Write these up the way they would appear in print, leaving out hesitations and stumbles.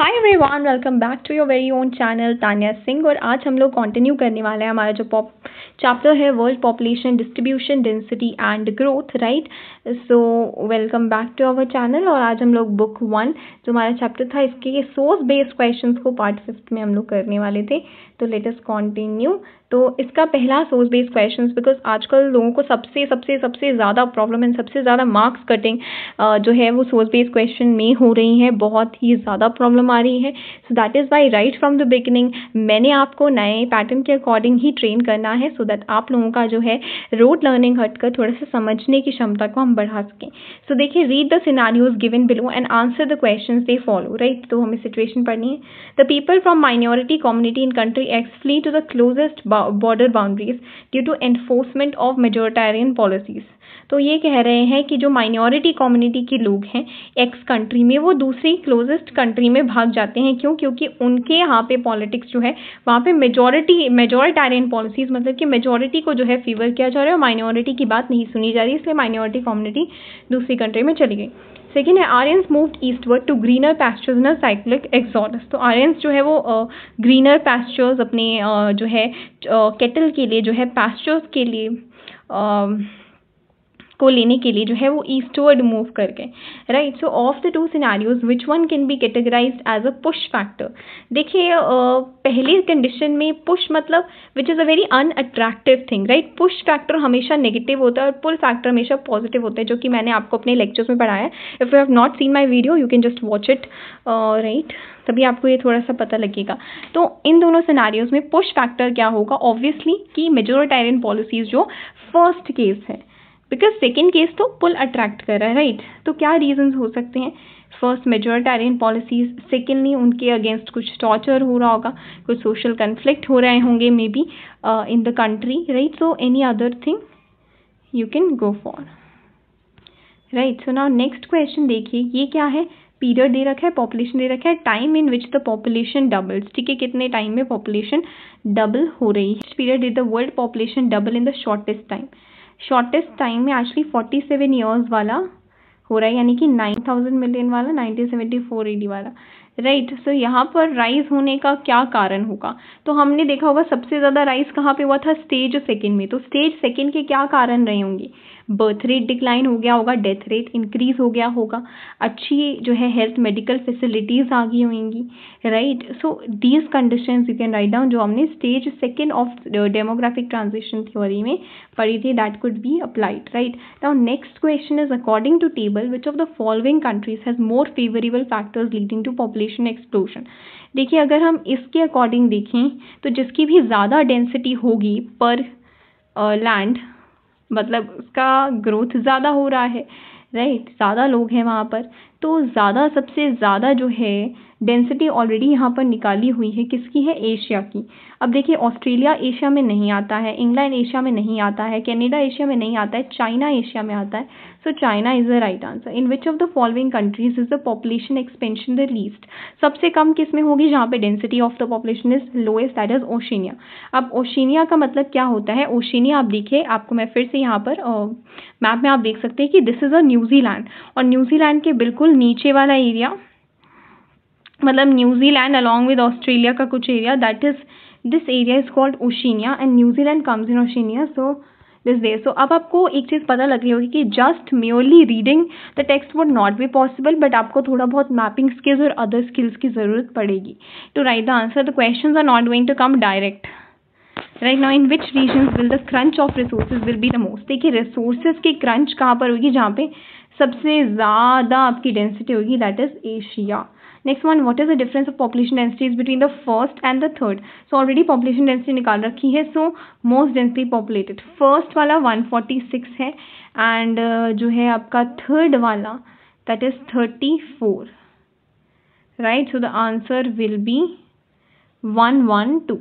Hi everyone, welcome back to your very own channel Tanya Singh. और आज हम लोग कंटिन्यू करने वाले हैं हमारा जो चैप्टर है world population distribution density and growth, right. So welcome back to our channel. और आज हम लोग बुक 1 जो हमारा चैप्टर था इसके सोर्स बेस्ड क्वेश्चंस को पार्ट 5 में हम लोग करने वाले थे। तो लेट अस कंटिन्यू। तो इसका पहला सोर्स बेस्ड क्वेश्चंस, बिकॉज आजकल लोगों को सबसे ज़्यादा प्रॉब्लम एंड सबसे ज़्यादा मार्क्स कटिंग जो है वो सोर्स बेस्ड क्वेश्चन में हो रही है, बहुत ही ज़्यादा प्रॉब्लम आ रही है। So that is why right from the beginning मैंने आपको नए पैटर्न के अकॉर्डिंग ही ट्रेन करना है, सो दैट आप लोगों का जो है रोड लर्निंग हटकर थोड़ा सा समझने की क्षमता को हम बढ़ा सकें। सो देखिए, read the scenarios given below and answer the questions they follow, right. तो हमें सिचुएशन पढ़नी है। The people from minority community in country X flee to the closest border boundaries due to enforcement of majoritarian policies। तो ये कह रहे हैं कि जो माइनॉरिटी कम्युनिटी के लोग हैं एक्स कंट्री में, वो दूसरी क्लोजेस्ट कंट्री में भाग जाते हैं। क्यों? क्योंकि उनके यहाँ पे पॉलिटिक्स जो है वहाँ पे मेजोरिटारियन पॉलिसीज, मतलब कि मेजोरिटी को जो है फेवर किया जा रहा है और माइनॉरिटी की बात नहीं सुनी जा रही, इसलिए माइनॉरिटी कम्युनिटी दूसरी कंट्री में चली गई। सेकेंड है Aryans moved eastward to greener pastures in cyclic exodus. तो आर्यंस जो है वो ग्रीनर पैस्चर्स अपने जो है केटल के लिए, जो है पैस्चर्स के लिए को लेने के लिए जो है वो ईस्टवर्ड मूव कर गए, right. So of the two scenarios which one can be categorised as a push factor. देखिए, पहली कंडीशन में पुश मतलब which is a very unattractive thing, right. Push factor हमेशा नेगेटिव होता है और पुल फैक्टर हमेशा पॉजिटिव होता है, जो कि मैंने आपको अपने लेक्चर्स में पढ़ाया है। If you have not seen my video you can just watch it, right, तभी आपको ये थोड़ा सा पता लगेगा। तो इन दोनों सिनेरियोज में पुश फैक्टर क्या होगा, ऑब्वियसली कि मेजोरिटेरियन पॉलिसीज जो फर्स्ट केस है, बिकॉज सेकेंड केस तो पुल अट्रैक्ट कर रहा है, राइट। तो क्या रीजंस हो सकते हैं? फर्स्ट मेजोरिटेरियन पॉलिसीज, सेकेंडली उनके अगेंस्ट कुछ टॉर्चर हो रहा होगा, कुछ सोशल कन्फ्लिक्ट हो रहे होंगे may be in the country, right. So any other thing you can go for, right. So now next question देखिए, ये क्या है? पीरियड दे रखा है, पॉपुलेशन दे रखा है, time in which the population doubles, ठीक है, कितने टाइम में पॉपुलेशन डबल हो रही है। Period did the world population double in the shortest time. Shortest time में एक्चुअली 47 ईयर्स वाला हो रहा है, यानी कि 9000 मिलियन वाला, 1974 AD वाला, राइट। सो यहाँ पर राइज होने का क्या कारण होगा? तो हमने देखा होगा सबसे ज़्यादा राइज कहाँ पे हुआ था? स्टेज सेकेंड में। तो स्टेज सेकेंड के क्या कारण रहे होंगे? बर्थ रेट डिक्लाइन हो गया होगा, डेथ रेट इंक्रीज हो गया होगा, अच्छी जो है हेल्थ मेडिकल फैसिलिटीज़ आ गई होंगी, right. So these conditions you can write down, जो हमने stage second of demographic transition theory में पढ़ी थी, that could be applied, right. Now next question is according to table which of the following countries has more favourable factors leading to population explosion. देखिए, अगर हम इसके according देखें तो जिसकी भी ज़्यादा डेंसिटी होगी पर लैंड, मतलब उसका ग्रोथ ज़्यादा हो रहा है, राइट, ज़्यादा लोग हैं वहाँ पर, तो ज़्यादा सबसे ज़्यादा जो है डेंसिटी ऑलरेडी यहाँ पर निकाली हुई है, किसकी है? एशिया की। अब देखिए, ऑस्ट्रेलिया एशिया में नहीं आता है, इंग्लैंड एशिया में नहीं आता है, कनाडा एशिया में नहीं आता है, चाइना एशिया में आता है। So China is the right answer. In which of the following countries is the population expansion the least? सबसे कम किस में होगी? जहाँ पे density of the population is lowest, that is Oceania. अब ओशिनिया का मतलब क्या होता है? ओशिनिया आप देखिए, आपको मैं फिर से यहाँ पर मैप में आप देख सकते हैं कि दिस इज़ अ न्यूजीलैंड, और न्यूजीलैंड के बिल्कुल नीचे वाला एरिया, मतलब न्यूजीलैंड अलॉन्ग विद ऑस्ट्रेलिया का कुछ area, that is this area is called Oceania and New Zealand comes in Oceania. So this day, so अब आपको एक चीज़ पता लग रही होगी कि just merely reading the text would not be possible, but आपको थोड़ा बहुत मैपिंग स्किल्स और अदर स्किल्स की ज़रूरत पड़ेगी to write the answer. The questions are not going to come direct. Right now, in which regions will the crunch of resources will be the most? देखिए, resources की crunch कहाँ पर होगी? जहाँ पे सबसे ज़्यादा आपकी डेंसिटी होगी, that is Asia. Next one, what is the difference of population densities between the first and the third? So already population density निकाल रखी है, so most densely populated first वाला 146 है, एंड जो है आपका थर्ड वाला that is 34, right. So the answer will be 112।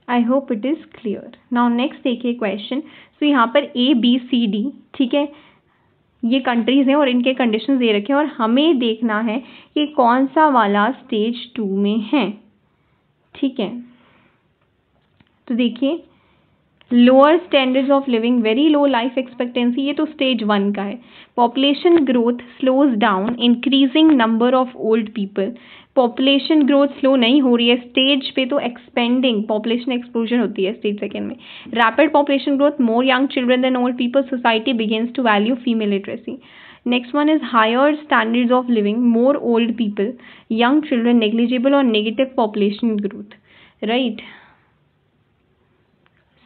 I hope it is clear. Now next देखिए क्वेश्चन। सो यहाँ पर ABCD, ठीक है, ये कंट्रीज़ हैं और इनके कंडीशंस दे रखे हैं, और हमें देखना है कि कौन सा वाला स्टेज 2 में है, ठीक है। तो देखिए, lower standards of living, very low life expectancy, ये तो स्टेज 1 का है। Population growth slows down, increasing number of old people, population growth slow नहीं हो रही है स्टेज पे, तो एक्सपेंडिंग पॉपुलेशन एक्सप्लोजन होती है स्टेज 2 में। Rapid population growth, more young children than old people, society begins to value female literacy. Next one is higher standards of living, more old people, young children, negligible or negative population growth, right.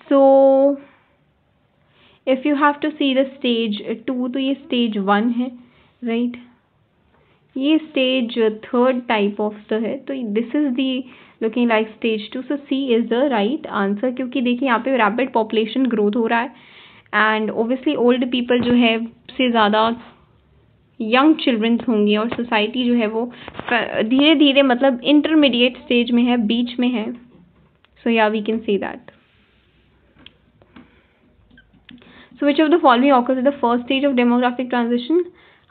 So if you have to see the stage 2, तो ये stage 1 है, right? ये stage 3rd type of the है, तो this is the looking like stage 2, so C is the right answer, क्योंकि देखिए यहाँ पे rapid population growth हो रहा है and obviously old people जो है से ज़्यादा यंग चिल्ड्रंस होंगे और सोसाइटी जो है वो धीरे धीरे मतलब इंटरमीडिएट स्टेज में है, बीच में है। सो या we can say that. So which of the following occurs at the first stage of demographic transition?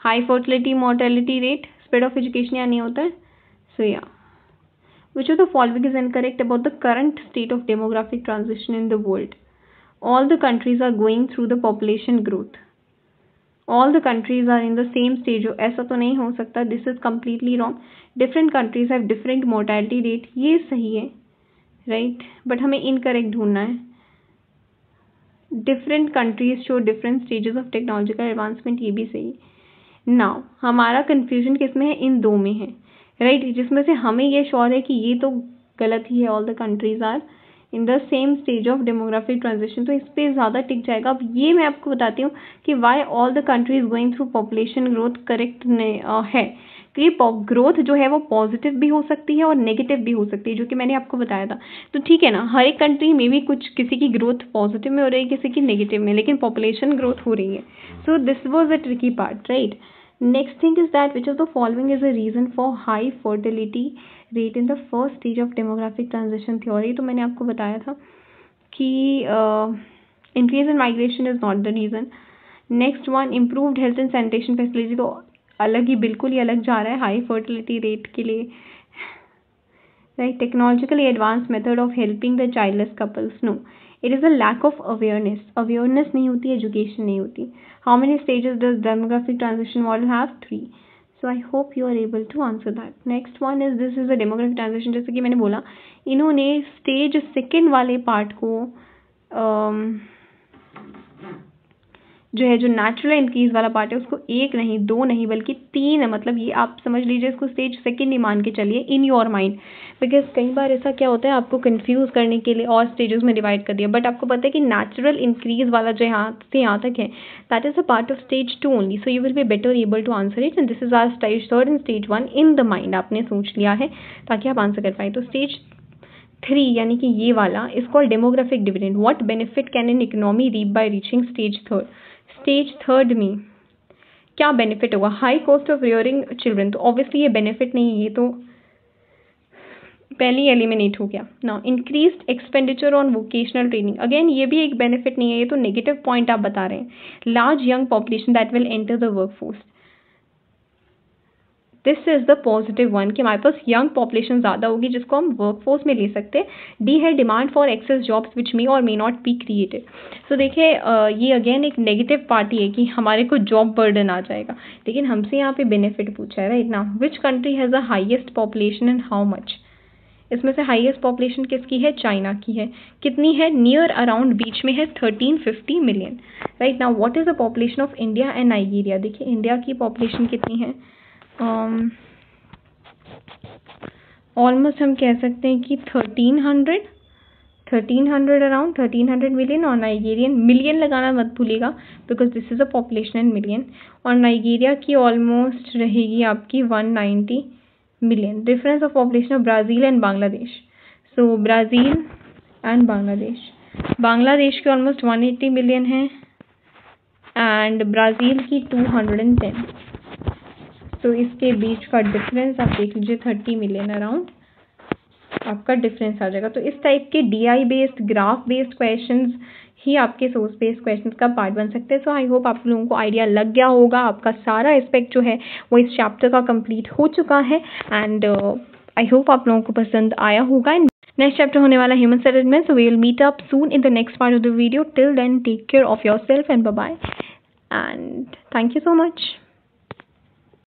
High fertility, mortality rate, spread of education या नहीं होता है? So yeah. Which of the following is incorrect about the current state of demographic transition in the world? All the countries are going through the population growth. All the countries are in the same stage. ऐसा तो नहीं हो सकता. This is completely wrong. Different countries have different mortality rate. ये सही है, right? But हमें incorrect ढूंढना है. Different countries show different stages of technological advancement, ये भी सही। नाउ हमारा कंफ्यूजन किस में है? इन दो में है, राइट, जिसमें से हमें ये श्योर है कि ये तो गलत ही है। All the countries are in the same stage of demographic transition, तो इस पर ज़्यादा टिक जाएगा। अब ये मैं आपको बताती हूँ कि why all the countries going through population growth correct है, क्योंकि ग्रोथ जो है वो पॉजिटिव भी हो सकती है और नेगेटिव भी हो सकती है, जो कि मैंने आपको बताया था। तो ठीक है ना, हर एक कंट्री में भी कुछ किसी की ग्रोथ पॉजिटिव में हो रही है, किसी की नेगेटिव में, लेकिन पॉपुलेशन ग्रोथ हो रही है। So this was the tricky part, right. Next thing is that which of the following is a reason for high fertility rate in the first stage of demographic transition theory. तो मैंने आपको बताया था कि increase in migration is not the reason. Next one, improved health and sanitation facility, तो अलग ही, बिल्कुल ही अलग जा रहा है हाई फर्टिलिटी रेट के लिए, right. Technologically advance method of helping the childless couples, no, it is a lack of awareness. Awareness नहीं होती, एजुकेशन नहीं होती। How many stages does demographic transition model have? 3। So I hope you are able to answer that. Next one is this is a demographic transition. जैसे कि मैंने बोला, इन्होंने stage 2 वाले पार्ट को जो है, जो नेचुरल इंक्रीज वाला पार्ट है, उसको 1 नहीं, 2 नहीं, बल्कि 3, मतलब ये आप समझ लीजिए इसको स्टेज 2 ही मान के चलिए इन योर माइंड। बिकॉज कई बार ऐसा क्या होता है, आपको कंफ्यूज करने के लिए और स्टेजेस में डिवाइड कर दिया, बट आपको पता है कि नेचुरल इंक्रीज वाला जो यहाँ से यहाँ तक है, that is a part of stage 2 only. So you will be better able to answer it, and this is our stage 3 and stage 1 in the mind. आपने सोच लिया है ताकि आप आंसर कर पाए। तो स्टेज 3 यानी कि ये वाला is called demographic dividend. What benefit can an economy reap by reaching stage 3? Stage 3 में क्या बेनिफिट होगा? High cost of rearing children, तो ऑब्वियसली ये बेनिफिट नहीं है, ये तो पहले ही एलिमिनेट हो गया। Now increased expenditure on vocational training, again ये भी एक बेनिफिट नहीं है, ये तो नेगेटिव पॉइंट आप बता रहे हैं। Large young population that will enter the workforce, this is the positive one कि हमारे पास यंग पॉपुलेशन ज़्यादा होगी जिसको हम वर्कफोर्स में ले सकते हैं। डी है demand for excess jobs which may or may not be created. So देखिए ये अगेन एक नेगेटिव पार्टी है कि हमारे को जॉब बर्डन आ जाएगा, लेकिन हमसे यहाँ पे बेनिफिट पूछा है, right. Now which country has the highest population and how much? इसमें से हाईएस्ट पॉपुलेशन किसकी है? चाइना की है। कितनी है? नियर अराउंड बीच में है, 1350 million, right. Now what is the population of India and Nigeria? देखिए इंडिया की पॉपुलेशन कितनी है, ऑलमोस्ट हम कह सकते हैं कि 1300 अराउंड 1300 मिलियन, और नाइजीरियन, मिलियन लगाना मत भूलिएगा because this is a population in million, और नाइजीरिया की ऑलमोस्ट रहेगी आपकी 190 million. Difference of population of Brazil and Bangladesh, so Brazil and Bangladesh की ऑलमोस्ट 180 मिलियन है एंड ब्राज़ील की 210। तो इसके बीच का डिफरेंस आप देख लीजिए, 30 मिलियन अराउंड आपका डिफरेंस आ जाएगा। तो इस टाइप के DI based, graph based questions ही आपके सोर्स बेस्ड क्वेश्चंस का पार्ट बन सकते हैं। सो आई होप आप लोगों को आइडिया लग गया होगा। आपका सारा एस्पेक्ट जो है वो इस चैप्टर का कंप्लीट हो चुका है एंड आई होप आप लोगों को पसंद आया होगा। नेक्स्ट चैप्टर होने वाला human settlement. So we will meet up soon in the next part of the video. Till then take care of yourself and bye bye. And thank you so much.